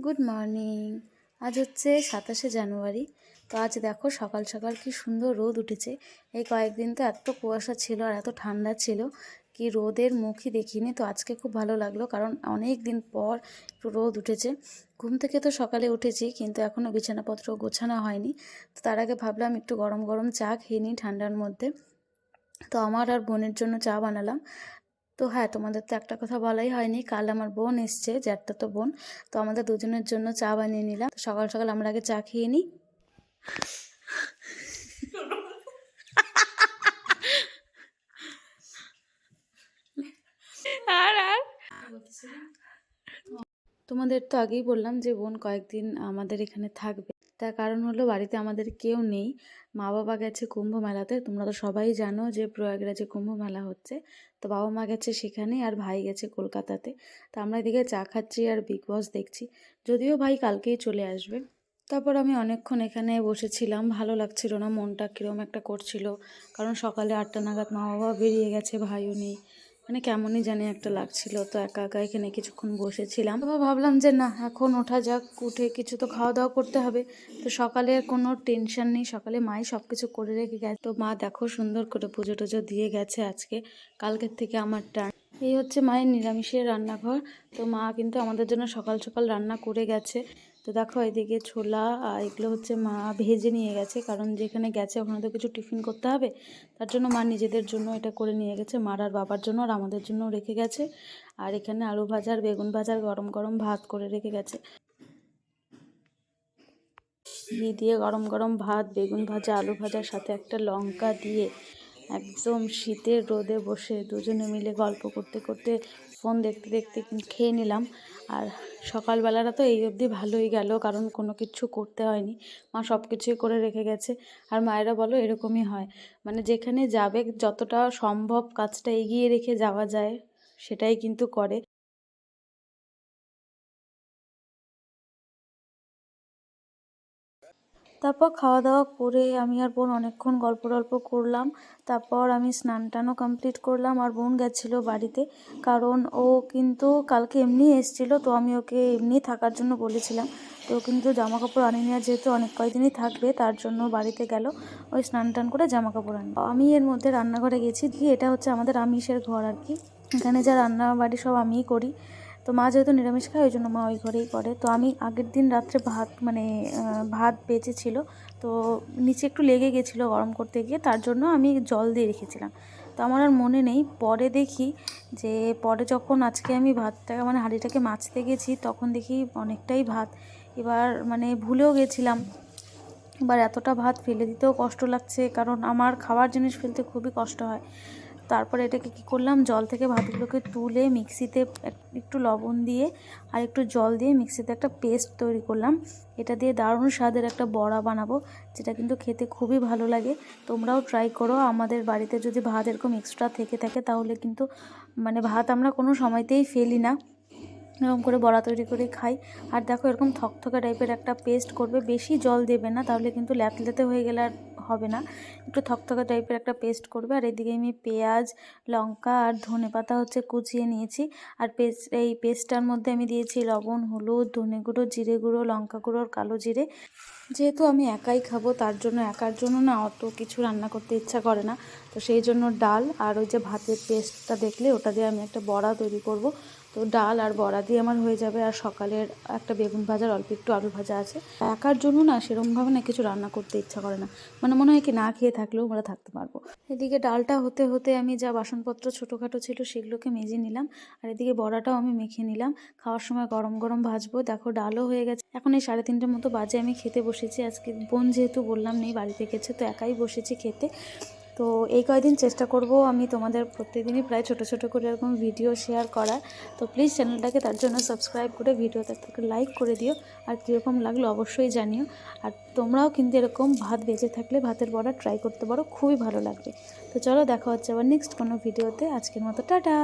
Good morning. আজ হচ্ছে 27শে জানুয়ারি। তো আজ দেখো সকাল সকাল কি সুন্দর রোদ উঠেছে। এই কয়েকদিন তো এত কুয়াশা ছিল আর এত ঠান্ডা ছিল, কি রোদের মুখই দেখিনি। তো আজকে খুব ভালো লাগলো, কারণ অনেক দিন পর একটু রোদ উঠেছে। ঘুম থেকে তো সকালে উঠেছি, কিন্তু এখনও বিছানাপত্র গোছানো হয়নি। তো তার আগে ভাবলাম একটু গরম গরম চা খেয়ে নিই ঠান্ডার মধ্যে। তো আমার আর বোনের জন্য চা বানালাম। তো হ্যাঁ, তোমাদের তো একটা কথা বলাই হয়নি, কাল আমার বোন এসছে, জ্যাঠাতো বোন। তো আমাদের দুজনের জন্য চা বানিয়ে নিলাম। তো সকাল সকাল আমরা আগে চা খেয়ে নিই। আর আর তোমাদের তো আগেই বললাম যে বোন কয়েকদিন আমাদের এখানে থাকবে। তার কারণ হলো বাড়িতে আমাদের কেউ নেই। মা বাবা গেছে কুম্ভ মেলাতে। তোমরা তো সবাই জানো যে প্রয়াগরাজে কুম্ভ মেলা হচ্ছে। তো বাবা মা গেছে সেখানে, আর ভাই গেছে কলকাতাতে। তো আমরা এদিকে চা খাচ্ছি আর বিগ বস দেখছি। যদিও ভাই কালকেই চলে আসবে। তারপর আমি অনেকক্ষণ এখানে বসেছিলাম, ভালো লাগছিল না, মনটা কীরকম একটা করছিল। কারণ সকালে 8টা নাগাদ মা বাবা বেরিয়ে গেছে, ভাইও নেই। মানে কেমনই জানি একটা লাগছিল। তো একা একা এখানে কিছুক্ষণ বসেছিলাম। তারপর ভাবলাম যে না, এখন ওঠা যাক, উঠে কিছু তো খাওয়া দাওয়া করতে হবে। তো সকালে কোনো টেনশন নেই, সকালে মাই সব কিছু করে রেখে গেছে। তো মা দেখো সুন্দর করে পুজো টুজো দিয়ে গেছে আজকে। কালকের থেকে আমার টার্ন। এই হচ্ছে মায়ের নিরামিষের রান্নাঘর। তো মা কিন্তু আমাদের জন্য সকাল সকাল রান্না করে গেছে। তো দেখো এদিকে ছোলা এগুলো হচ্ছে মা ভেজে নিয়ে গেছে, কারণ যেখানে গেছে ওখানে তো কিছু টিফিন করতে হবে। তার জন্য মা নিজেদের জন্য এটা করে নিয়ে গেছে, মার আর বাবার জন্য, আর আমাদের জন্য রেখে গেছে। আর এখানে আলু ভাজা আর বেগুন ভাজার গরম গরম ভাত করে রেখে গেছে। ঘি দিয়ে গরম গরম ভাত, বেগুন ভাজা, আলু ভাজার সাথে একটা লঙ্কা দিয়ে একদম শীতের রোদে বসে দুজনে মিলে গল্প করতে করতে, ফোন দেখতে দেখতে খেয়ে নিলাম। আর সকালবেলাটা তো এই অবধি ভালোই গেল, কারণ কোনো কিছু করতে হয়নি। মা সব কিছুই করে রেখে গেছে। আর মায়েরা বলো এরকমই হয়, মানে যেখানে যাবে যতটা সম্ভব কাজটা এগিয়ে রেখে যাওয়া যায় সেটাই কিন্তু করে। তারপর খাওয়া দাওয়া করে আমি আর বোন অনেকক্ষণ গল্প টল্প করলাম। তারপর আমি স্নান টানও কমপ্লিট করলাম, আর বোন গেছিলো বাড়িতে। কারণ ও কিন্তু কালকে এমনি এসেছিলো, তো আমি ওকে এমনি থাকার জন্য বলেছিলাম। তো ও কিন্তু জামা কাপড় আনিনি, আর যেহেতু অনেক কয়দিনই থাকবে তার জন্য বাড়িতে গেল ওই স্নান টান করে জামা কাপড় আনি। আমি এর মধ্যে রান্নাঘরে গেছি, দিয়ে এটা হচ্ছে আমাদের আমিষের ঘর আর কি। এখানে যা রান্না বাড়ি সব আমিই করি। তো মা যেহেতু নিরামিষ খায় ওই জন্য মা ওই ঘরেই করে। তো আমি আগের দিন রাত্রে ভাত বেঁচেছিল, তো নিচে একটু লেগে গেছিলো গরম করতে গিয়ে, তার জন্য আমি জল দিয়ে রেখেছিলাম। তো আমার আর মনে নেই, পরে দেখি যে পরে যখন আজকে আমি ভাতটাকে মানে হাঁড়িটাকে মাজতে গেছি তখন দেখি অনেকটাই ভাত। এবার মানে ভুলেও গেছিলাম। এবার এতটা ভাত ফেলে দিতেও কষ্ট লাগছে, কারণ আমার খাবার জিনিস ফেলতে খুবই কষ্ট হয়। তারপরে এটাকে কী করলাম, জল থেকে ভাতগুলোকে তুলে মিক্সিতে একটু লবণ দিয়ে আর একটু জল দিয়ে মিক্সিতে একটা পেস্ট তৈরি করলাম। এটা দিয়ে দারুণ স্বাদের একটা বড়া বানাবো, যেটা কিন্তু খেতে খুবই ভালো লাগে। তোমরাও ট্রাই করো। আমাদের বাড়িতে যদি ভাত এরকম এক্সট্রা থেকে থাকে তাহলে কিন্তু মানে ভাত আমরা কোনো সময়তেই ফেলি না, এরকম করে বড়া তৈরি করে খাই। আর দেখো এরকম থকথকা টাইপের একটা পেস্ট করবে, বেশি জল দেবে না, তাহলে কিন্তু ল্যাতলেতে হয়ে গেলে আর হবে না। একটু থকথকা টাইপের একটা পেস্ট করবে। আর এদিকে আমি পেঁয়াজ, লঙ্কা আর ধনেপাতা হচ্ছে কুচিয়ে নিয়েছি। আর এই পেস্টটার মধ্যে আমি দিয়েছি লবণ, হলুদ, ধনে গুঁড়ো, জিরে গুঁড়ো, লঙ্কা গুঁড়ো, কালো জিরে। যেহেতু আমি একাই খাবো তার জন্য একার জন্য না অত কিছু রান্না করতে ইচ্ছা করে না। তো সেই জন্য ডাল আর ওই যে ভাতের পেস্টটা দেখলে ওটা দিয়ে আমি একটা বড়া তৈরি করব। তো ডাল আর বড়া দিয়ে আমার হয়ে যাবে। আর সকালের একটা বেগুন ভাজার অল্প একটু আলু ভাজা আছে। একার জন্য না সেরকমভাবে না কিছু রান্না করতে ইচ্ছা করে না, মানে মনে হয় কি না খেয়ে থাকলেও আমরা থাকতে পারবো। এদিকে ডালটা হতে হতে আমি যা বাসনপত্র ছোটোখাটো ছিল সেগুলোকে মেজে নিলাম। আর এদিকে বড়াটাও আমি মেখে নিলাম, খাওয়ার সময় গরম গরম ভাজবো। দেখো ডালও হয়ে গেছে। এখন এই 3:30টার মতো বাজে, আমি খেতে বসেছি। আজকে বোন যেহেতু বললাম নেই, বাড়িতে গেছে, তো একাই বসেছি খেতে। তো এই কয়দিন চেষ্টা করব আমি তোমাদের প্রত্যেকদিনই প্রায় ছোট ছোট করে এরকম ভিডিও শেয়ার করার। তো প্লিজ চ্যানেলটাকে তার জন্য সাবস্ক্রাইব করে ভিডিওটা লাইক করে দিও। আর কীরকম লাগলো অবশ্যই জানিও। আর তোমরাও কিন্তু এরকম ভাত বেঁচে থাকলে ভাতের বড়া ট্রাই করতে পারো, খুবই ভালো লাগবে। তো চলো দেখা হচ্ছে আবার নেক্সট কোনো ভিডিওতে। আজকের মতো টাটা।